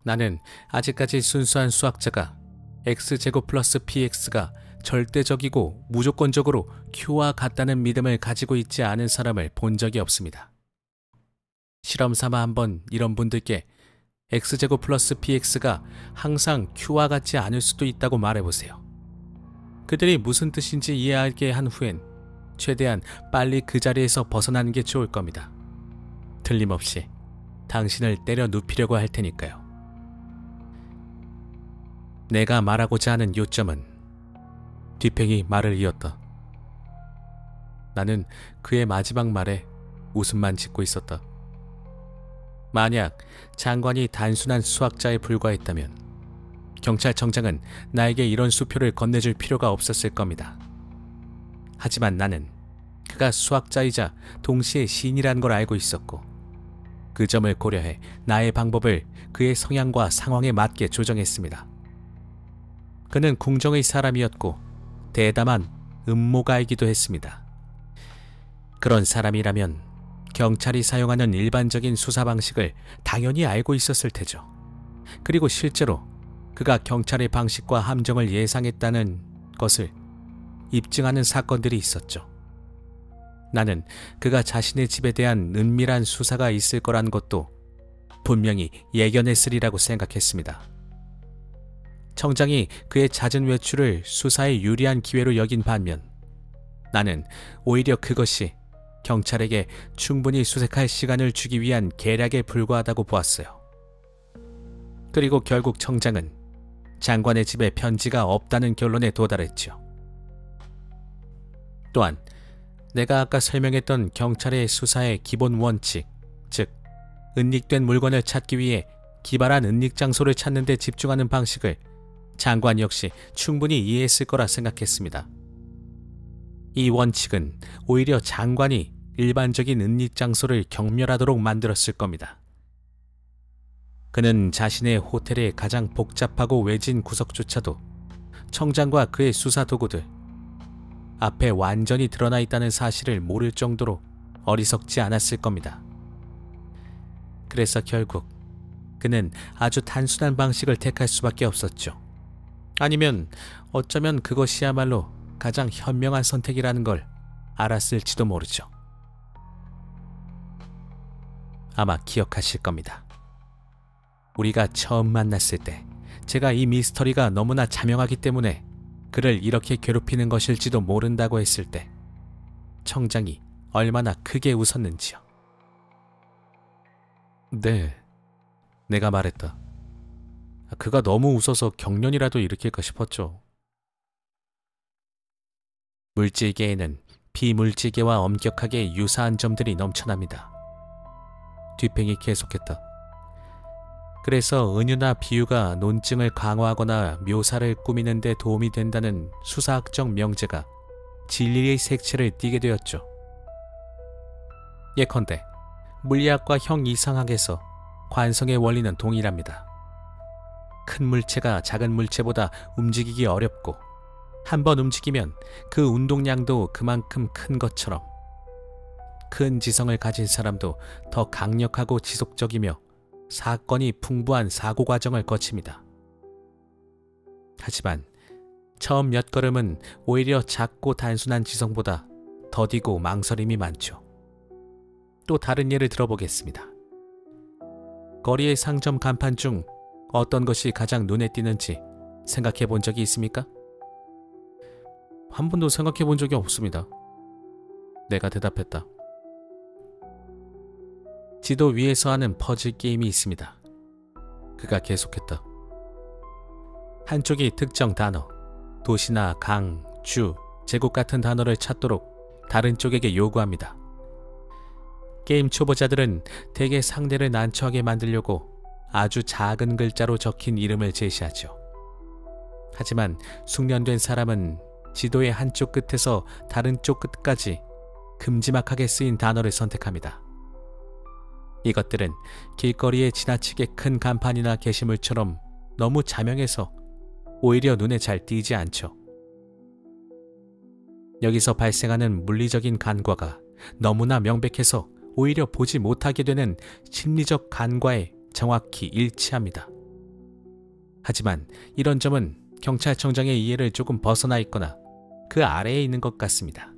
나는 아직까지 순수한 수학자가 x제곱 플러스 px가 절대적이고 무조건적으로 Q와 같다는 믿음을 가지고 있지 않은 사람을 본 적이 없습니다. 실험 삼아 한번 이런 분들께 X제곱 플러스 PX가 항상 Q와 같지 않을 수도 있다고 말해보세요. 그들이 무슨 뜻인지 이해하게 한 후엔 최대한 빨리 그 자리에서 벗어나는 게 좋을 겁니다. 틀림없이 당신을 때려 눕히려고 할 테니까요. 내가 말하고자 하는 요점은 뒷팽이 말을 이었다. 나는 그의 마지막 말에 웃음만 짓고 있었다. 만약 장관이 단순한 수학자에 불과했다면 경찰청장은 나에게 이런 수표를 건네줄 필요가 없었을 겁니다. 하지만 나는 그가 수학자이자 동시에 시인이라는 걸 알고 있었고 그 점을 고려해 나의 방법을 그의 성향과 상황에 맞게 조정했습니다. 그는 궁정의 사람이었고 대담한 음모가이기도 했습니다. 그런 사람이라면 경찰이 사용하는 일반적인 수사 방식을 당연히 알고 있었을 테죠. 그리고 실제로 그가 경찰의 방식과 함정을 예상했다는 것을 입증하는 사건들이 있었죠. 나는 그가 자신의 집에 대한 은밀한 수사가 있을 거란 것도 분명히 예견했으리라고 생각했습니다. 청장이 그의 잦은 외출을 수사에 유리한 기회로 여긴 반면 나는 오히려 그것이 경찰에게 충분히 수색할 시간을 주기 위한 계략에 불과하다고 보았어요. 그리고 결국 청장은 장관의 집에 편지가 없다는 결론에 도달했죠. 또한 내가 아까 설명했던 경찰의 수사의 기본 원칙, 즉 은닉된 물건을 찾기 위해 기발한 은닉 장소를 찾는 데 집중하는 방식을 장관 역시 충분히 이해했을 거라 생각했습니다. 이 원칙은 오히려 장관이 일반적인 은닉 장소를 경멸하도록 만들었을 겁니다. 그는 자신의 호텔의 가장 복잡하고 외진 구석조차도 청장과 그의 수사 도구들, 앞에 완전히 드러나 있다는 사실을 모를 정도로 어리석지 않았을 겁니다. 그래서 결국 그는 아주 단순한 방식을 택할 수밖에 없었죠. 아니면 어쩌면 그것이야말로 가장 현명한 선택이라는 걸 알았을지도 모르죠. 아마 기억하실 겁니다. 우리가 처음 만났을 때 제가 이 미스터리가 너무나 자명하기 때문에 그를 이렇게 괴롭히는 것일지도 모른다고 했을 때 청장이 얼마나 크게 웃었는지요. 네, 내가 말했다. 그가 너무 웃어서 경련이라도 일으킬까 싶었죠. 물질계에는 비물질계와 엄격하게 유사한 점들이 넘쳐납니다. 뒷팽이 계속했다. 그래서 은유나 비유가 논증을 강화하거나 묘사를 꾸미는 데 도움이 된다는 수사학적 명제가 진리의 색채를 띠게 되었죠. 예컨대 물리학과 형이상학에서 관성의 원리는 동일합니다. 큰 물체가 작은 물체보다 움직이기 어렵고 한번 움직이면 그 운동량도 그만큼 큰 것처럼 큰 지성을 가진 사람도 더 강력하고 지속적이며 사건이 풍부한 사고 과정을 거칩니다. 하지만 처음 몇 걸음은 오히려 작고 단순한 지성보다 더디고 망설임이 많죠. 또 다른 예를 들어보겠습니다. 거리의 상점 간판 중 어떤 것이 가장 눈에 띄는지 생각해 본 적이 있습니까? 한 번도 생각해 본 적이 없습니다. 내가 대답했다. 지도 위에서 하는 퍼즐 게임이 있습니다. 그가 계속했다. 한쪽이 특정 단어, 도시나 강, 주, 제국 같은 단어를 찾도록 다른 쪽에게 요구합니다. 게임 초보자들은 대개 상대를 난처하게 만들려고 아주 작은 글자로 적힌 이름을 제시하죠. 하지만 숙련된 사람은 지도의 한쪽 끝에서 다른 쪽 끝까지 큼지막하게 쓰인 단어를 선택합니다. 이것들은 길거리에 지나치게 큰 간판이나 게시물처럼 너무 자명해서 오히려 눈에 잘 띄지 않죠. 여기서 발생하는 물리적인 간과가 너무나 명백해서 오히려 보지 못하게 되는 심리적 간과에 정확히 일치합니다. 하지만 이런 점은 경찰청장의 이해를 조금 벗어나 있거나 그 아래에 있는 것 같습니다.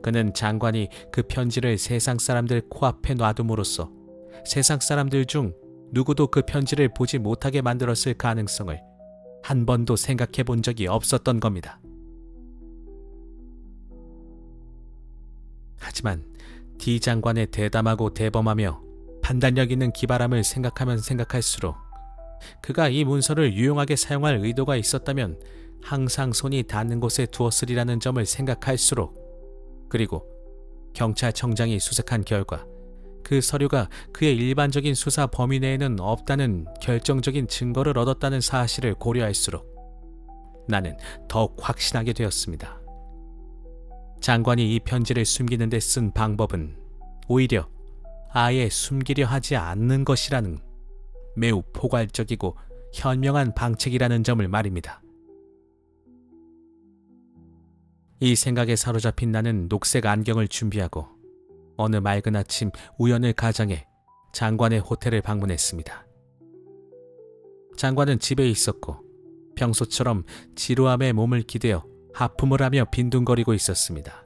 그는 장관이 그 편지를 세상 사람들 코앞에 놔둠으로써 세상 사람들 중 누구도 그 편지를 보지 못하게 만들었을 가능성을 한 번도 생각해 본 적이 없었던 겁니다. 하지만 D 장관의 대담하고 대범하며 판단력 있는 기발함을 생각하면 생각할수록 그가 이 문서를 유용하게 사용할 의도가 있었다면 항상 손이 닿는 곳에 두었으리라는 점을 생각할수록, 그리고 경찰청장이 수색한 결과 그 서류가 그의 일반적인 수사 범위 내에는 없다는 결정적인 증거를 얻었다는 사실을 고려할수록 나는 더욱 확신하게 되었습니다. 장관이 이 편지를 숨기는 데 쓴 방법은 오히려 아예 숨기려 하지 않는 것이라는 매우 포괄적이고 현명한 방책이라는 점을 말입니다. 이 생각에 사로잡힌 나는 녹색 안경을 준비하고 어느 맑은 아침 우연을 가장해 장관의 호텔을 방문했습니다. 장관은 집에 있었고 평소처럼 지루함에 몸을 기대어 하품을 하며 빈둥거리고 있었습니다.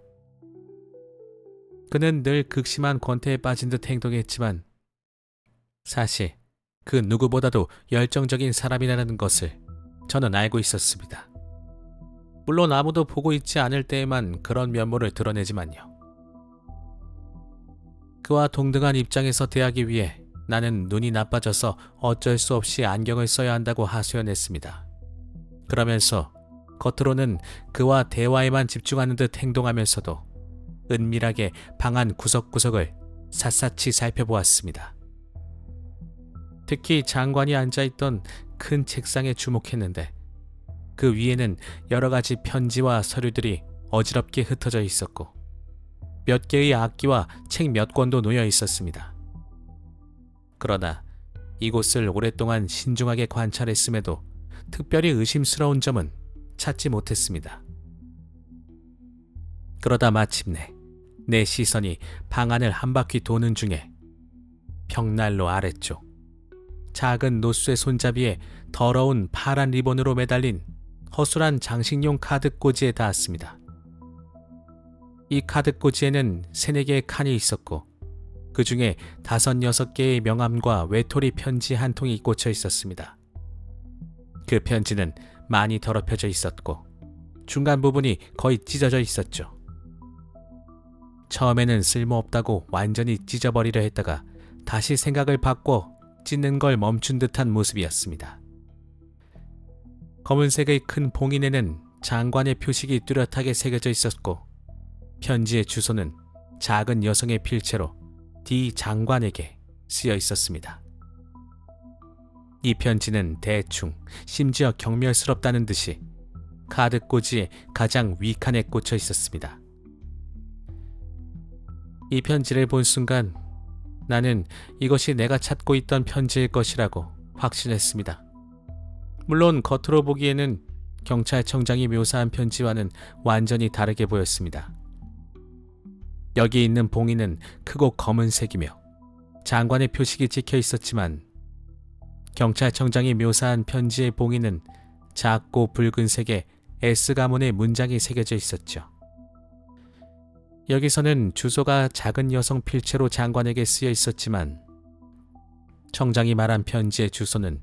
그는 늘 극심한 권태에 빠진 듯 행동했지만 사실 그 누구보다도 열정적인 사람이라는 것을 저는 알고 있었습니다. 물론 아무도 보고 있지 않을 때에만 그런 면모를 드러내지만요. 그와 동등한 입장에서 대하기 위해 나는 눈이 나빠져서 어쩔 수 없이 안경을 써야 한다고 하소연했습니다. 그러면서 겉으로는 그와 대화에만 집중하는 듯 행동하면서도 은밀하게 방 안 구석구석을 샅샅이 살펴보았습니다. 특히 장관이 앉아있던 큰 책상에 주목했는데 그 위에는 여러 가지 편지와 서류들이 어지럽게 흩어져 있었고 몇 개의 악기와 책 몇 권도 놓여 있었습니다. 그러나 이곳을 오랫동안 신중하게 관찰했음에도 특별히 의심스러운 점은 찾지 못했습니다. 그러다 마침내 내 시선이 방 안을 한 바퀴 도는 중에 벽난로 아래쪽 작은 노쇠 손잡이에 더러운 파란 리본으로 매달린 허술한 장식용 카드꽂이에 닿았습니다. 이 카드꽂이에는 3-4개의 칸이 있었고 그 중에 5-6개의 명함과 외톨이 편지 한 통이 꽂혀 있었습니다. 그 편지는 많이 더럽혀져 있었고 중간 부분이 거의 찢어져 있었죠. 처음에는 쓸모없다고 완전히 찢어버리려 했다가 다시 생각을 바꿔 찢는 걸 멈춘 듯한 모습이었습니다. 검은색의 큰 봉인에는 장관의 표식이 뚜렷하게 새겨져 있었고 편지의 주소는 작은 여성의 필체로 D 장관에게 쓰여 있었습니다. 이 편지는 대충, 심지어 경멸스럽다는 듯이 카드꽂이의 가장 위칸에 꽂혀 있었습니다. 이 편지를 본 순간 나는 이것이 내가 찾고 있던 편지일 것이라고 확신했습니다. 물론 겉으로 보기에는 경찰청장이 묘사한 편지와는 완전히 다르게 보였습니다. 여기 있는 봉인은 크고 검은색이며 장관의 표식이 찍혀 있었지만 경찰청장이 묘사한 편지의 봉인은 작고 붉은색의 S 가문의 문장이 새겨져 있었죠. 여기서는 주소가 작은 여성 필체로 장관에게 쓰여 있었지만 청장이 말한 편지의 주소는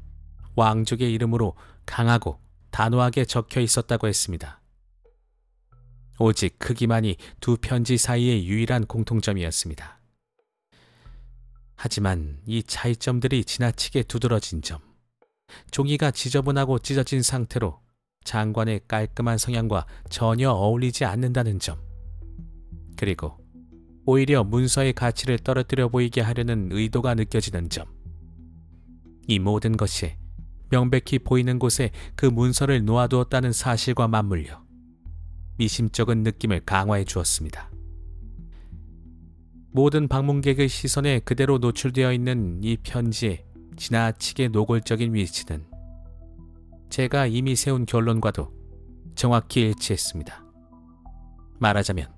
왕족의 이름으로 강하고 단호하게 적혀 있었다고 했습니다. 오직 크기만이 두 편지 사이의 유일한 공통점이었습니다. 하지만 이 차이점들이 지나치게 두드러진 점, 종이가 지저분하고 찢어진 상태로 장관의 깔끔한 성향과 전혀 어울리지 않는다는 점, 그리고 오히려 문서의 가치를 떨어뜨려 보이게 하려는 의도가 느껴지는 점, 이 모든 것이 명백히 보이는 곳에 그 문서를 놓아두었다는 사실과 맞물려 미심쩍은 느낌을 강화해 주었습니다. 모든 방문객의 시선에 그대로 노출되어 있는 이 편지의 지나치게 노골적인 위치는 제가 이미 세운 결론과도 정확히 일치했습니다. 말하자면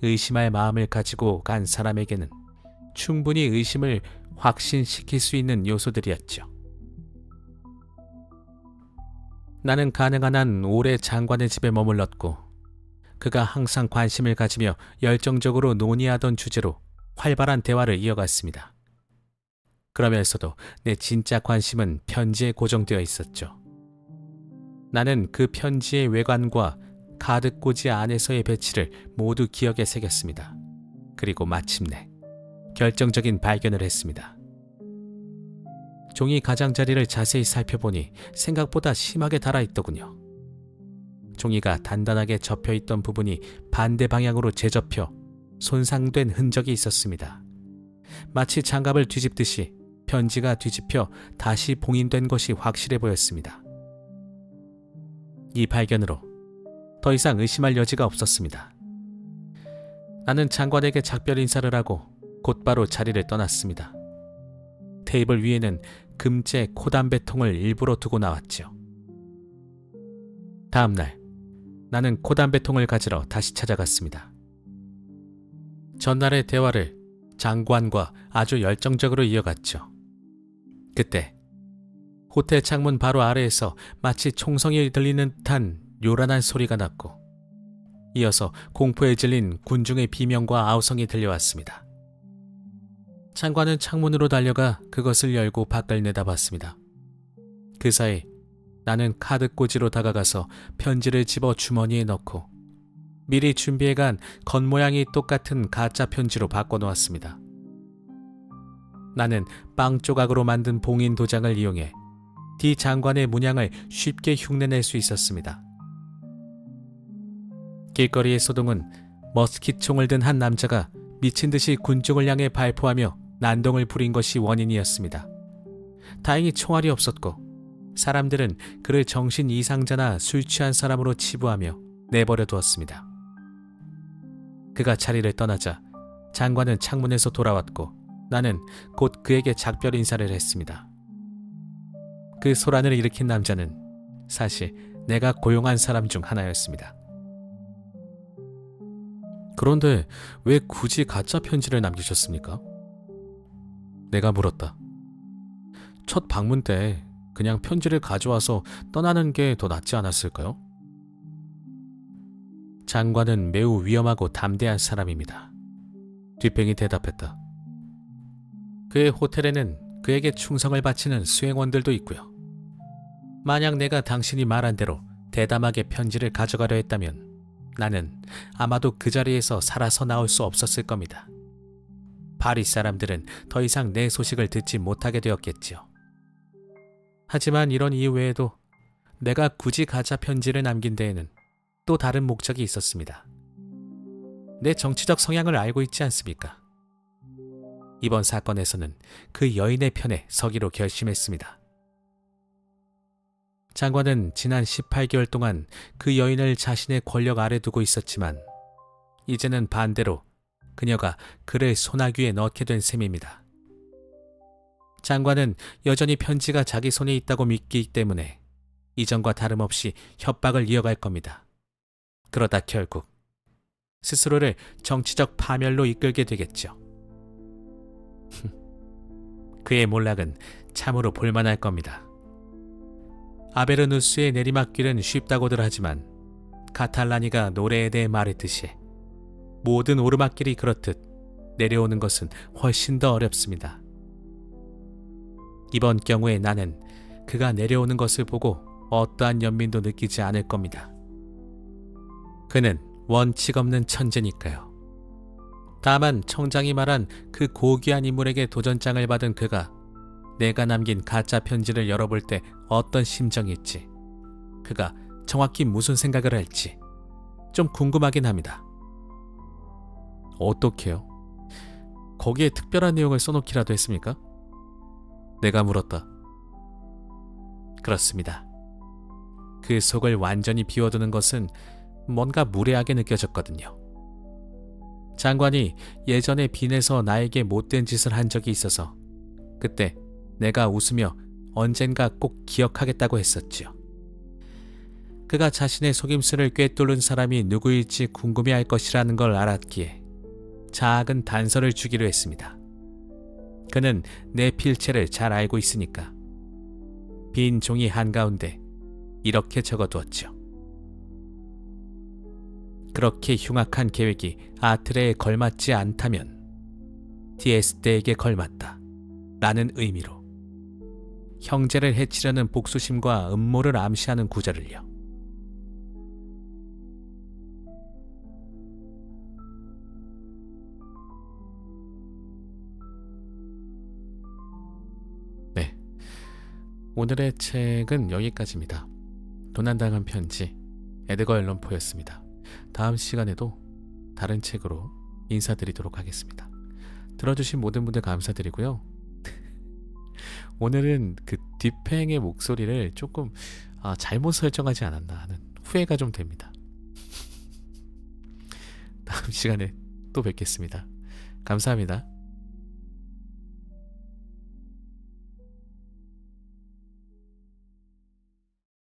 의심할 마음을 가지고 간 사람에게는 충분히 의심을 확신시킬 수 있는 요소들이었죠. 나는 가능한 한 오래 장관의 집에 머물렀고 그가 항상 관심을 가지며 열정적으로 논의하던 주제로 활발한 대화를 이어갔습니다. 그러면서도 내 진짜 관심은 편지에 고정되어 있었죠. 나는 그 편지의 외관과 가득꽂이 안에서의 배치를 모두 기억에 새겼습니다. 그리고 마침내 결정적인 발견을 했습니다. 종이 가장자리를 자세히 살펴보니 생각보다 심하게 달아있더군요. 종이가 단단하게 접혀있던 부분이 반대 방향으로 재접혀 손상된 흔적이 있었습니다. 마치 장갑을 뒤집듯이 편지가 뒤집혀 다시 봉인된 것이 확실해 보였습니다. 이 발견으로 더 이상 의심할 여지가 없었습니다. 나는 장관에게 작별 인사를 하고 곧바로 자리를 떠났습니다. 테이블 위에는 금제 코담배통을 일부러 두고 나왔죠. 다음 날 나는 코담배통을 가지러 다시 찾아갔습니다. 전날의 대화를 장관과 아주 열정적으로 이어갔죠. 그때 호텔 창문 바로 아래에서 마치 총성이 들리는 듯한 요란한 소리가 났고 이어서 공포에 질린 군중의 비명과 아우성이 들려왔습니다. 장관은 창문으로 달려가 그것을 열고 밖을 내다봤습니다. 그 사이 나는 카드꽂이로 다가가서 편지를 집어 주머니에 넣고 미리 준비해간 겉모양이 똑같은 가짜 편지로 바꿔놓았습니다. 나는 빵 조각으로 만든 봉인 도장을 이용해 D 장관의 문양을 쉽게 흉내낼 수 있었습니다. 길거리의 소동은 머스킷총을 든 한 남자가 미친 듯이 군중을 향해 발포하며 난동을 부린 것이 원인이었습니다. 다행히 총알이 없었고 사람들은 그를 정신 이상자나 술 취한 사람으로 치부하며 내버려 두었습니다. 그가 자리를 떠나자 장관은 창문에서 돌아왔고 나는 곧 그에게 작별 인사를 했습니다. 그 소란을 일으킨 남자는 사실 내가 고용한 사람 중 하나였습니다. 그런데 왜 굳이 가짜 편지를 남기셨습니까? 내가 물었다. 첫 방문 때 그냥 편지를 가져와서 떠나는 게 더 낫지 않았을까요? 장관은 매우 위험하고 담대한 사람입니다. 뒷팽이 대답했다. 그의 호텔에는 그에게 충성을 바치는 수행원들도 있고요. 만약 내가 당신이 말한 대로 대담하게 편지를 가져가려 했다면 나는 아마도 그 자리에서 살아서 나올 수 없었을 겁니다. 파리 사람들은 더 이상 내 소식을 듣지 못하게 되었겠지요. 하지만 이런 이유 외에도 내가 굳이 가짜 편지를 남긴 데에는 또 다른 목적이 있었습니다. 내 정치적 성향을 알고 있지 않습니까? 이번 사건에서는 그 여인의 편에 서기로 결심했습니다. 장관은 지난 18개월 동안 그 여인을 자신의 권력 아래 두고 있었지만 이제는 반대로 그녀가 그를 소나귀에 넣게 된 셈입니다. 장관은 여전히 편지가 자기 손에 있다고 믿기 때문에 이전과 다름없이 협박을 이어갈 겁니다. 그러다 결국 스스로를 정치적 파멸로 이끌게 되겠죠. 그의 몰락은 참으로 볼만할 겁니다. 아베르누스의 내리막길은 쉽다고들 하지만 카탈라니가 노래에 대해 말했듯이 모든 오르막길이 그렇듯 내려오는 것은 훨씬 더 어렵습니다. 이번 경우에 나는 그가 내려오는 것을 보고 어떠한 연민도 느끼지 않을 겁니다. 그는 원칙 없는 천재니까요. 다만 청장이 말한 그 고귀한 인물에게 도전장을 받은 그가 내가 남긴 가짜 편지를 열어볼 때 어떤 심정일지, 그가 정확히 무슨 생각을 할지 좀 궁금하긴 합니다. 어떻게요? 거기에 특별한 내용을 써놓기라도 했습니까? 내가 물었다. 그렇습니다. 그 속을 완전히 비워두는 것은 뭔가 무례하게 느껴졌거든요. 장관이 예전에 빈에서 나에게 못된 짓을 한 적이 있어서 그때 내가 웃으며 언젠가 꼭 기억하겠다고 했었지요. 그가 자신의 속임수를 꿰뚫는 사람이 누구일지 궁금해할 것이라는 걸 알았기에 작은 단서를 주기로 했습니다. 그는 내 필체를 잘 알고 있으니까. 빈 종이 한가운데 이렇게 적어두었죠. 그렇게 흉악한 계획이 아틀레에 걸맞지 않다면 디에스테에게 걸맞다 라는 의미로 형제를 해치려는 복수심과 음모를 암시하는 구절을요. 네, 오늘의 책은 여기까지입니다. 도난당한 편지, 에드거 앨런 포였습니다. 다음 시간에도 다른 책으로 인사드리도록 하겠습니다. 들어주신 모든 분들 감사드리고요. 오늘은 그 뒷팽의 목소리를 조금 잘못 설정하지 않았나 하는 후회가 좀 됩니다. 다음 시간에 또 뵙겠습니다. 감사합니다.